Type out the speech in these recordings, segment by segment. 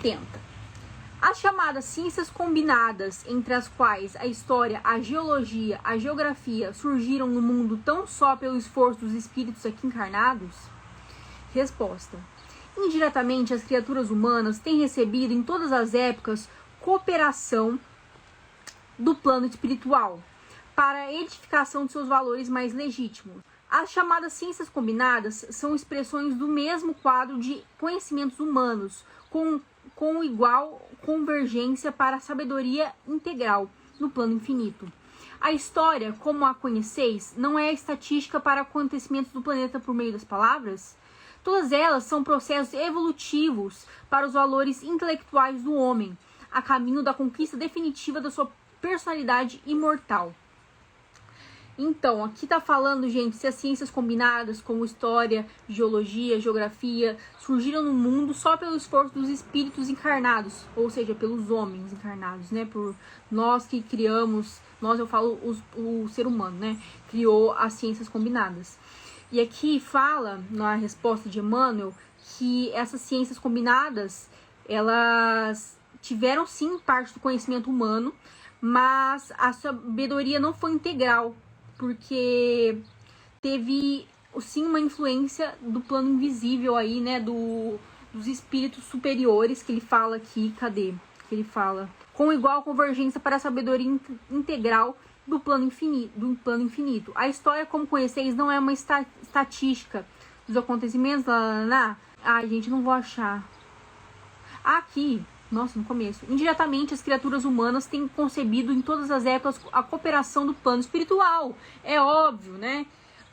80. As chamadas ciências combinadas, entre as quais a história, a geologia, a geografia surgiram no mundo tão só pelo esforço dos espíritos aqui encarnados? Resposta. Indiretamente, as criaturas humanas têm recebido em todas as épocas cooperação do plano espiritual para a edificação de seus valores mais legítimos. As chamadas ciências combinadas são expressões do mesmo quadro de conhecimentos humanos, com igual convergência para a sabedoria integral no plano infinito. A história, como a conheceis, não é estatística para acontecimentos do planeta por meio das palavras? Todas elas são processos evolutivos para os valores intelectuais do homem, a caminho da conquista definitiva da sua personalidade imortal. Então, aqui tá falando, gente, se as ciências combinadas, como história, geologia, geografia, surgiram no mundo só pelo esforço dos espíritos encarnados, ou seja, pelos homens encarnados, né? Por nós que criamos, nós eu falo o ser humano, né? Criou as ciências combinadas. E aqui fala, na resposta de Emmanuel, que essas ciências combinadas, elas tiveram sim parte do conhecimento humano, mas a sabedoria não foi integral, porque teve sim uma influência do plano invisível aí, né, dos espíritos superiores, que ele fala aqui, cadê? Que ele fala, com igual convergência para a sabedoria integral do plano infinito. A história, como conheceis, não é uma estatística dos acontecimentos, Ai, gente, não vou achar. Aqui, nossa, no começo. Indiretamente, as criaturas humanas têm concebido em todas as épocas a cooperação do plano espiritual. É óbvio, né?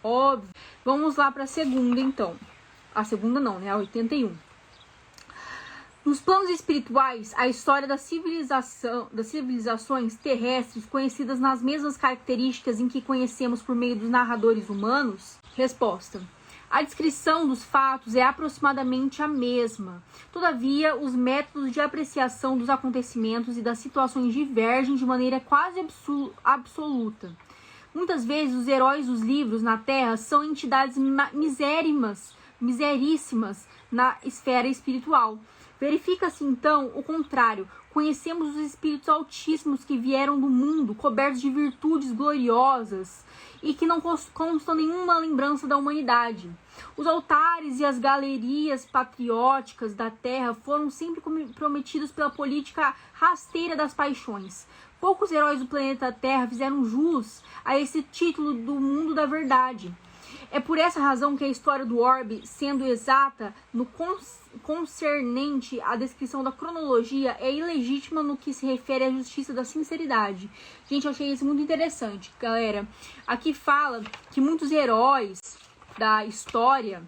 Óbvio. Vamos lá para a segunda, então. A segunda não, né? A 81. Nos planos espirituais, a história das civilizações terrestres, conhecidas nas mesmas características em que conhecemos por meio dos narradores humanos? Resposta. A descrição dos fatos é aproximadamente a mesma. Todavia, os métodos de apreciação dos acontecimentos e das situações divergem de maneira quase absoluta. Muitas vezes, os heróis dos livros na Terra são entidades miseríssimas na esfera espiritual. Verifica-se, então, o contrário. Conhecemos os espíritos altíssimos que vieram do mundo, cobertos de virtudes gloriosas, e que não constam nenhuma lembrança da humanidade. Os altares e as galerias patrióticas da terra foram sempre prometidos pela política rasteira das paixões. Poucos heróis do planeta Terra fizeram jus a esse título do mundo da verdade. É por essa razão que a história do orbe, sendo exata no concernente à descrição da cronologia, é ilegítima no que se refere à justiça da sinceridade. Gente, eu achei isso muito interessante, galera. Aqui fala que muitos heróis da história,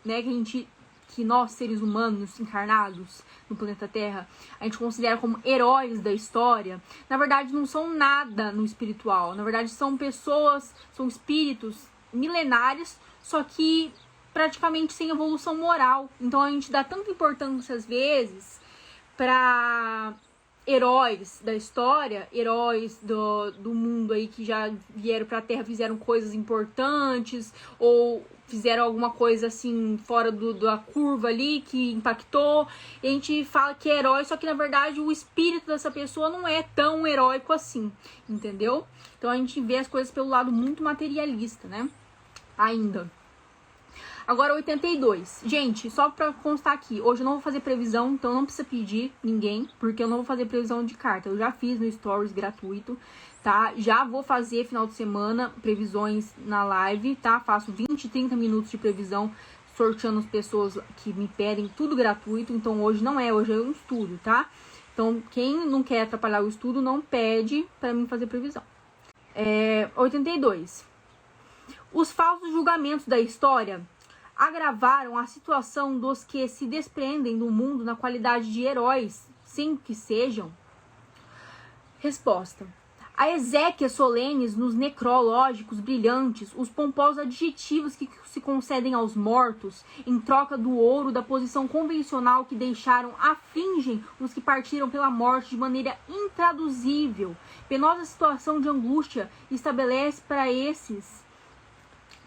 né, que nós, seres humanos encarnados no planeta Terra, a gente considera como heróis da história, na verdade não são nada no espiritual. Na verdade são pessoas, são espíritos milenares, só que praticamente sem evolução moral. Então a gente dá tanta importância às vezes para heróis da história, heróis do mundo aí que já vieram para a Terra, fizeram coisas importantes ou fizeram alguma coisa assim fora da curva ali que impactou, e a gente fala que é herói, só que na verdade o espírito dessa pessoa não é tão heróico assim, entendeu? Então a gente vê as coisas pelo lado muito materialista, né? Ainda. Agora 82. Gente, só pra constar aqui, hoje eu não vou fazer previsão, então não precisa pedir ninguém, porque eu não vou fazer previsão de carta. Eu já fiz no Stories gratuito, tá? Já vou fazer final de semana previsões na live, tá? Faço 20, 30 minutos de previsão, sorteando as pessoas que me pedem, tudo gratuito. Então hoje não é, hoje é um estudo, tá? Então quem não quer atrapalhar o estudo, não pede pra mim fazer previsão. 82. Os falsos julgamentos da história agravaram a situação dos que se desprendem do mundo na qualidade de heróis, sem que sejam? Resposta. A exéquias solenes nos necrológicos brilhantes, os pomposos adjetivos que se concedem aos mortos, em troca do ouro da posição convencional que deixaram, afligem os que partiram pela morte de maneira intraduzível. Penosa situação de angústia estabelece para esses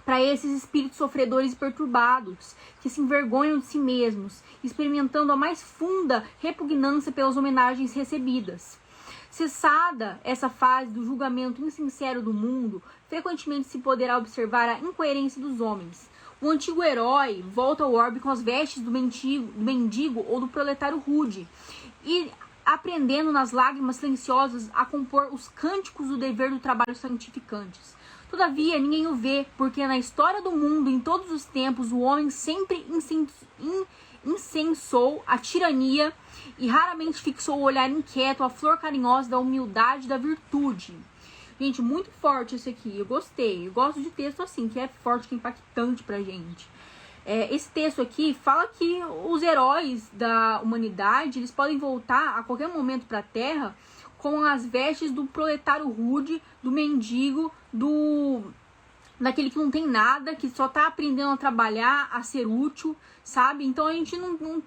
para esses espíritos sofredores e perturbados, que se envergonham de si mesmos, experimentando a mais funda repugnância pelas homenagens recebidas. Cessada essa fase do julgamento insincero do mundo, frequentemente se poderá observar a incoerência dos homens. O antigo herói volta ao orbe com as vestes do mendigo ou do proletário rude, e aprendendo nas lágrimas silenciosas a compor os cânticos do dever do trabalho santificantes. Todavia, ninguém o vê, porque na história do mundo, em todos os tempos, o homem sempre incensou a tirania e raramente fixou o olhar inquieto à flor carinhosa da humildade e da virtude. Gente, muito forte esse aqui, eu gostei. Eu gosto de texto assim, que é forte, que é impactante pra gente. Esse texto aqui fala que os heróis da humanidade, eles podem voltar a qualquer momento para a Terra com as vestes do proletário rude, do mendigo, daquele que não tem nada, que só tá aprendendo a trabalhar, a ser útil, sabe? Então a gente não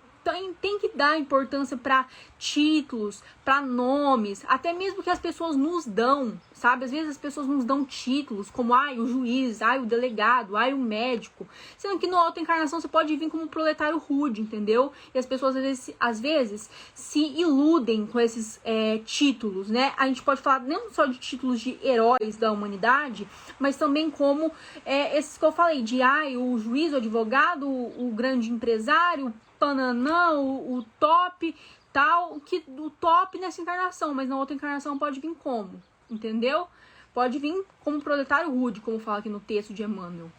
tem que dar importância para títulos, para nomes, até mesmo que as pessoas nos dão, sabe? Às vezes as pessoas nos dão títulos, como o juiz, o delegado, o médico, sendo que na outra encarnação você pode vir como proletário rude, entendeu? E as pessoas às vezes se iludem com esses títulos, né? A gente pode falar não só de títulos de heróis da humanidade, mas também como esses que eu falei, de o juiz, o advogado, o grande empresário, Pananã, o top, tal, que o top nessa encarnação, mas na outra encarnação pode vir como, entendeu? Pode vir como proletário rude, como fala aqui no texto de Emmanuel.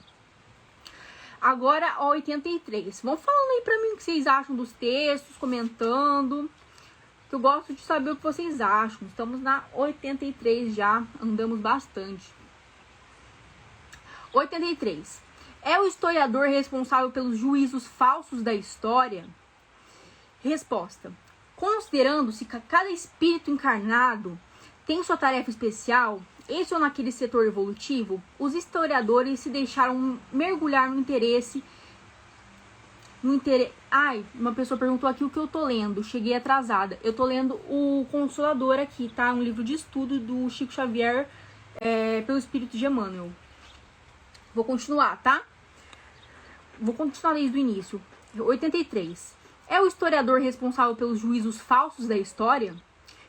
Agora, 83. Vão falando aí pra mim o que vocês acham dos textos, comentando, que eu gosto de saber o que vocês acham. Estamos na 83 já, andamos bastante. 83. É o historiador responsável pelos juízos falsos da história? Resposta. Considerando-se que cada espírito encarnado tem sua tarefa especial, esse ou naquele setor evolutivo, os historiadores se deixaram mergulhar no interesse... uma pessoa perguntou aqui o que eu tô lendo. Cheguei atrasada. Eu tô lendo o Consolador aqui, tá? Um livro de estudo do Chico Xavier pelo Espírito de Emmanuel. Vou continuar, tá? Vou continuar desde o início. 83. É o historiador responsável pelos juízos falsos da história?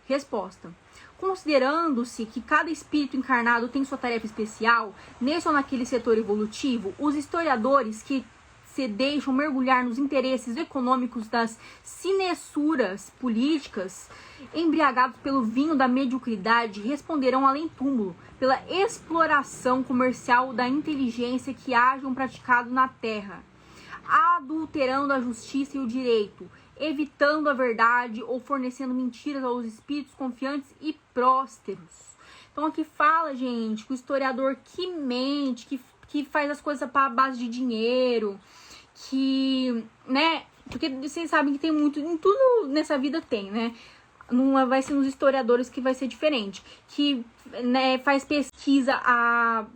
Resposta. Considerando-se que cada espírito encarnado tem sua tarefa especial, nesse ou naquele setor evolutivo, os historiadores que se deixam mergulhar nos interesses econômicos das cinessuras políticas, embriagados pelo vinho da mediocridade, responderão além túmulo pela exploração comercial da inteligência que hajam praticado na terra, adulterando a justiça e o direito, evitando a verdade ou fornecendo mentiras aos espíritos confiantes e prósperos. Então aqui fala, gente, que o historiador que mente, que faz as coisas para base de dinheiro, que, né, porque vocês sabem que tem muito, em tudo nessa vida tem, né, não vai ser nos historiadores que vai ser diferente, que, né, faz pesquisa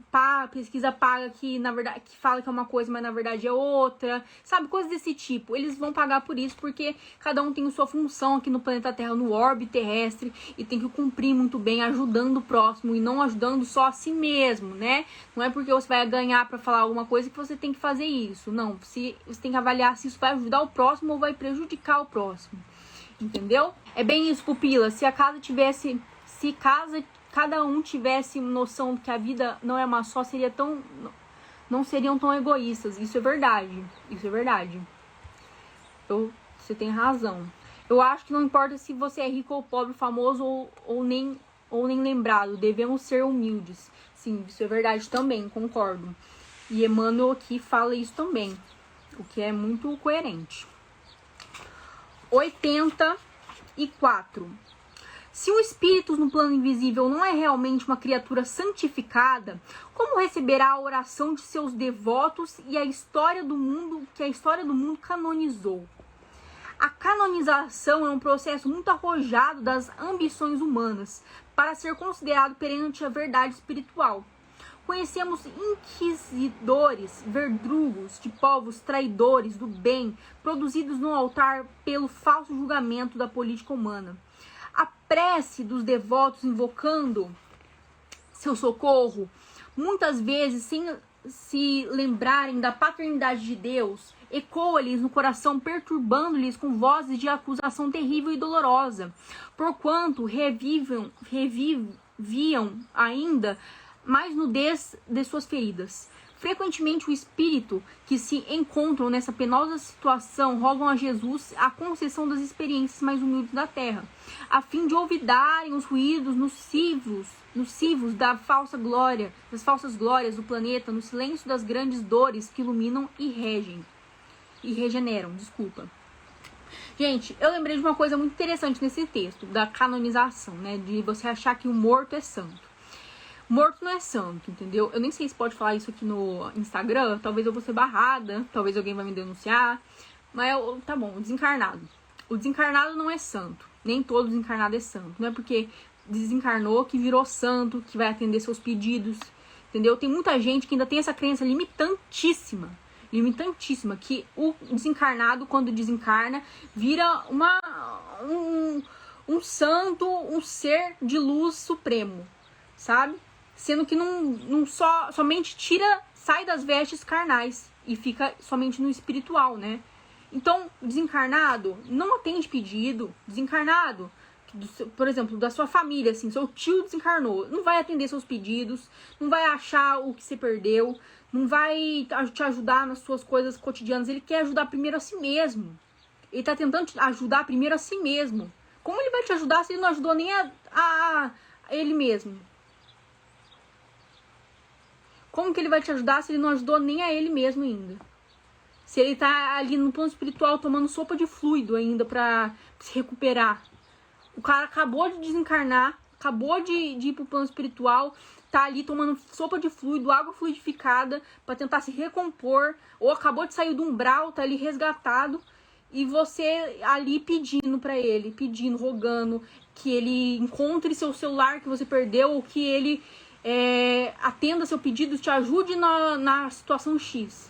paga que na verdade que fala que é uma coisa, mas na verdade é outra, sabe, coisas desse tipo. Eles vão pagar por isso porque cada um tem a sua função aqui no planeta Terra, no orbe terrestre, e tem que cumprir muito bem, ajudando o próximo e não ajudando só a si mesmo, né? Não é porque você vai ganhar para falar alguma coisa que você tem que fazer isso. Não, você tem que avaliar se isso vai ajudar o próximo ou vai prejudicar o próximo. Entendeu? É bem isso, pupila. Se cada um tivesse noção de que a vida não é uma só, não seriam tão egoístas. Isso é verdade. Isso é verdade. Você tem razão. Eu acho que não importa se você é rico ou pobre, famoso ou nem lembrado. Devemos ser humildes. Sim, isso é verdade também, concordo. E Emmanuel aqui fala isso também, o que é muito coerente. 84. Se o espírito no plano invisível não é realmente uma criatura santificada, como receberá a oração de seus devotos e a história do mundo que a história do mundo canonizou? A canonização é um processo muito arrojado das ambições humanas para ser considerado perante a verdade espiritual. Conhecemos inquisidores, verdugos de povos traidores do bem, produzidos no altar pelo falso julgamento da política humana. A prece dos devotos invocando seu socorro, muitas vezes sem se lembrarem da paternidade de Deus, ecoa-lhes no coração, perturbando-lhes com vozes de acusação terrível e dolorosa, porquanto reviviam ainda mais nudez de suas feridas. Frequentemente o espírito que se encontram nessa penosa situação rogam a Jesus a concessão das experiências mais humildes da terra, a fim de olvidarem os ruídos nocivos das falsas glórias do planeta, no silêncio das grandes dores que iluminam e regeneram. Gente, eu lembrei de uma coisa muito interessante nesse texto, da canonização, né? De você achar que o morto é santo. Morto não é santo, entendeu? Eu nem sei se pode falar isso aqui no Instagram. Talvez eu vou ser barrada. Talvez alguém vai me denunciar. Mas tá bom, o desencarnado. O desencarnado não é santo. Nem todo desencarnado é santo. Não é porque desencarnou que virou santo, que vai atender seus pedidos. Entendeu? Tem muita gente que ainda tem essa crença limitantíssima, que o desencarnado, quando desencarna, vira um santo, um ser de luz supremo, sabe? Sendo que somente sai das vestes carnais e fica somente no espiritual, né? Então, desencarnado não atende pedido. Desencarnado, por exemplo, da sua família, assim, seu tio desencarnou, não vai atender seus pedidos, não vai achar o que você perdeu, não vai te ajudar nas suas coisas cotidianas. Ele quer ajudar primeiro a si mesmo. Ele tá tentando te ajudar primeiro a si mesmo. Como ele vai te ajudar se ele não ajudou nem a ele mesmo? Como que ele vai te ajudar se ele não ajudou nem a ele mesmo ainda? Se ele tá ali no plano espiritual tomando sopa de fluido ainda pra se recuperar. O cara acabou de desencarnar, acabou de ir pro plano espiritual, tá ali tomando sopa de fluido, água fluidificada pra tentar se recompor, ou acabou de sair do umbral, tá ali resgatado, e você ali pedindo pra ele, rogando que ele encontre seu celular que você perdeu, ou que ele atenda seu pedido, te ajude na situação X.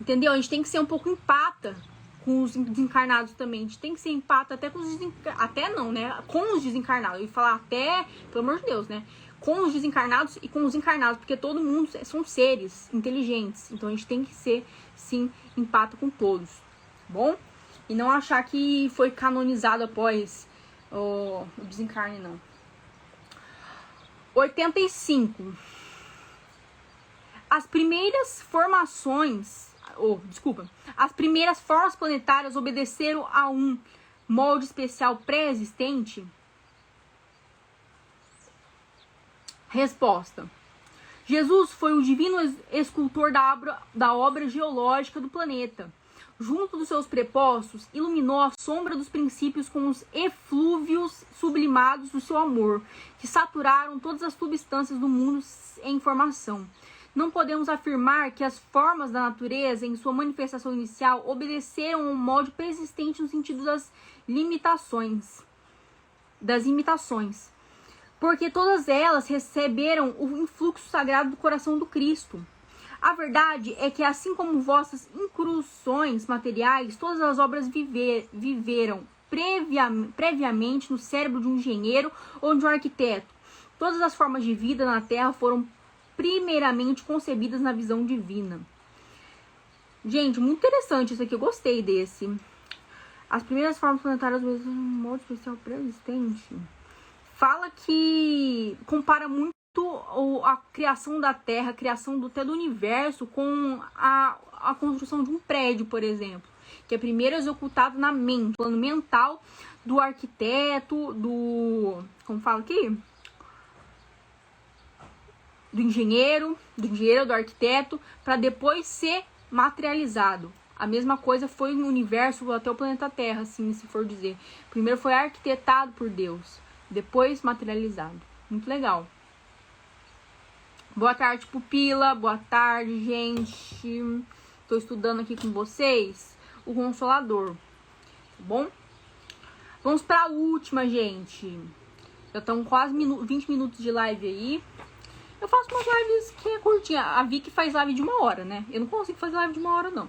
Entendeu? A gente tem que ser um pouco empata com os desencarnados também. A gente tem que ser empata até com os desencarnados. Até não, né? Com os desencarnados. Eu ia falar até, pelo amor de Deus, né? Com os desencarnados e com os encarnados. Porque todo mundo são seres inteligentes. Então a gente tem que ser, sim, empata com todos. Tá bom? E não achar que foi canonizado após o desencarne, não. 85. As primeiras formas planetárias obedeceram a um molde especial pré-existente? Resposta. Jesus foi o divino escultor da obra geológica do planeta. Junto dos seus prepostos, iluminou a sombra dos princípios com os eflúvios sublimados do seu amor, que saturaram todas as substâncias do mundo em formação. Não podemos afirmar que as formas da natureza, em sua manifestação inicial, obedeceram a um molde persistente no sentido das imitações, porque todas elas receberam o influxo sagrado do coração do Cristo. A verdade é que, assim como vossas incrusões materiais, todas as obras viveram previamente no cérebro de um engenheiro ou de um arquiteto. Todas as formas de vida na Terra foram primeiramente concebidas na visão divina. Gente, muito interessante isso aqui, eu gostei desse. As primeiras formas planetárias do molde especial pré-existente. Fala que compara muito a criação da Terra, a criação até do universo com a construção de um prédio, por exemplo, que é primeiro executado na mente, plano mental do arquiteto, como fala aqui? Do engenheiro, do arquiteto, para depois ser materializado. A mesma coisa foi no universo até o planeta Terra, assim, se for dizer. Primeiro foi arquitetado por Deus, depois materializado. Muito legal. Boa tarde, pupila. Boa tarde, gente. Estou estudando aqui com vocês o Consolador. Tá bom? Vamos para a última, gente. Já estão quase 20 minutos de live aí. Eu faço umas lives que é curtinha. A Vicky faz live de 1 hora, né? Eu não consigo fazer live de 1 hora, não.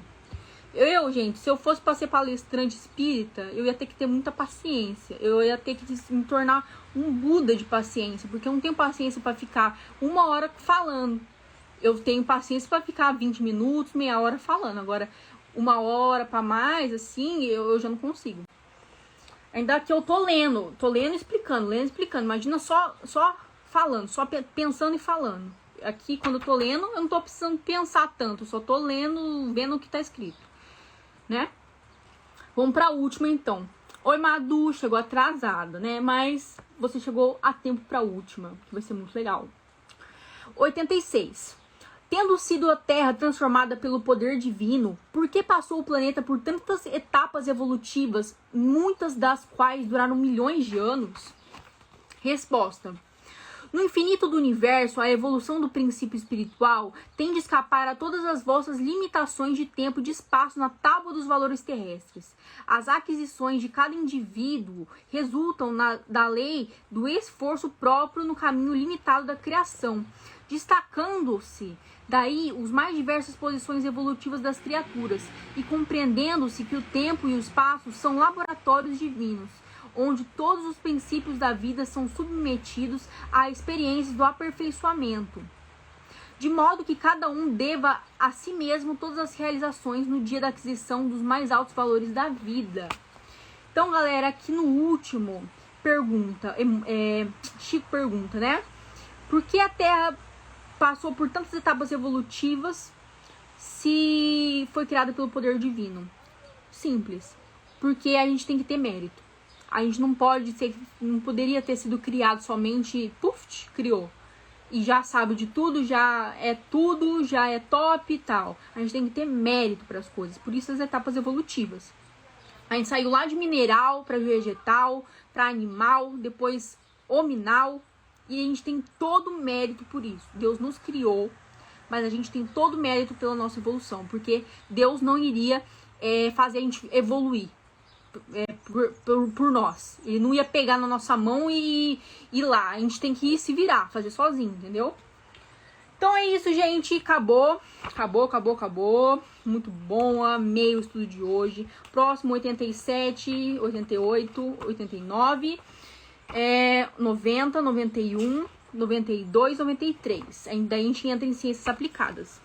Gente, se eu fosse para ser palestrante espírita, eu ia ter que ter muita paciência. Eu ia ter que me tornar um Buda de paciência, porque eu não tenho paciência para ficar 1 hora falando. eu tenho paciência para ficar 20 minutos, meia hora falando. Agora, 1 hora para mais, assim, eu já não consigo. Ainda que eu tô lendo e explicando. Imagina só falando, só pensando e falando. Aqui, quando eu tô lendo, eu não tô precisando pensar tanto, eu só tô lendo, vendo o que tá escrito, né? Vamos pra última, então. Oi, Madu, chegou atrasada, né? Mas você chegou a tempo pra última, que vai ser muito legal. 86. Tendo sido a Terra transformada pelo poder divino, por que passou o planeta por tantas etapas evolutivas, muitas das quais duraram milhões de anos? Resposta. No infinito do universo, a evolução do princípio espiritual tem de escapar a todas as vossas limitações de tempo e de espaço na tábua dos valores terrestres. As aquisições de cada indivíduo resultam da lei do esforço próprio no caminho limitado da criação, destacando-se daí os mais diversas posições evolutivas das criaturas e compreendendo-se que o tempo e o espaço são laboratórios divinos, onde todos os princípios da vida são submetidos a experiências do aperfeiçoamento, de modo que cada um deva a si mesmo todas as realizações no dia da aquisição dos mais altos valores da vida. Então, galera, aqui no último pergunta, Chico pergunta, né? Por que a Terra passou por tantas etapas evolutivas se foi criada pelo poder divino? Simples. Porque a gente tem que ter mérito. A gente não poderia ter sido criado somente, criou. E já sabe de tudo, já é top e tal. A gente tem que ter mérito para as coisas. Por isso as etapas evolutivas. A gente saiu lá de mineral para vegetal, para animal, depois hominal. E a gente tem todo o mérito por isso. Deus nos criou, mas a gente tem todo o mérito pela nossa evolução. Porque Deus não iria fazer a gente evoluir por nós. Ele não ia pegar na nossa mão e ir lá. A gente tem que ir se virar, fazer sozinho, entendeu? Então é isso, gente. Acabou. Muito bom, amei o estudo de hoje. Próximo 87, 88, 89, 90, 91, 92, 93. Ainda a gente entra em ciências aplicadas.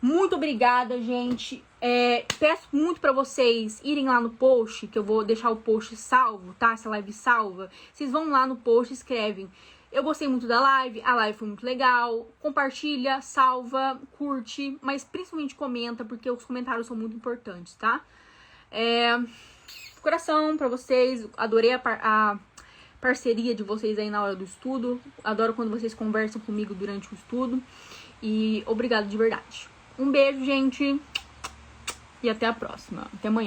Muito obrigada, gente. Peço muito pra vocês irem lá no post, que eu vou deixar o post salvo, tá? Essa live salva. Vocês vão lá no post e escrevem: eu gostei muito da live, a live foi muito legal. Compartilha, salva, curte, mas principalmente comenta, porque os comentários são muito importantes, tá? Coração pra vocês. Adorei a parceria de vocês aí na hora do estudo. Adoro quando vocês conversam comigo durante o estudo. E obrigado de verdade. Um beijo, gente. E até a próxima. Até amanhã.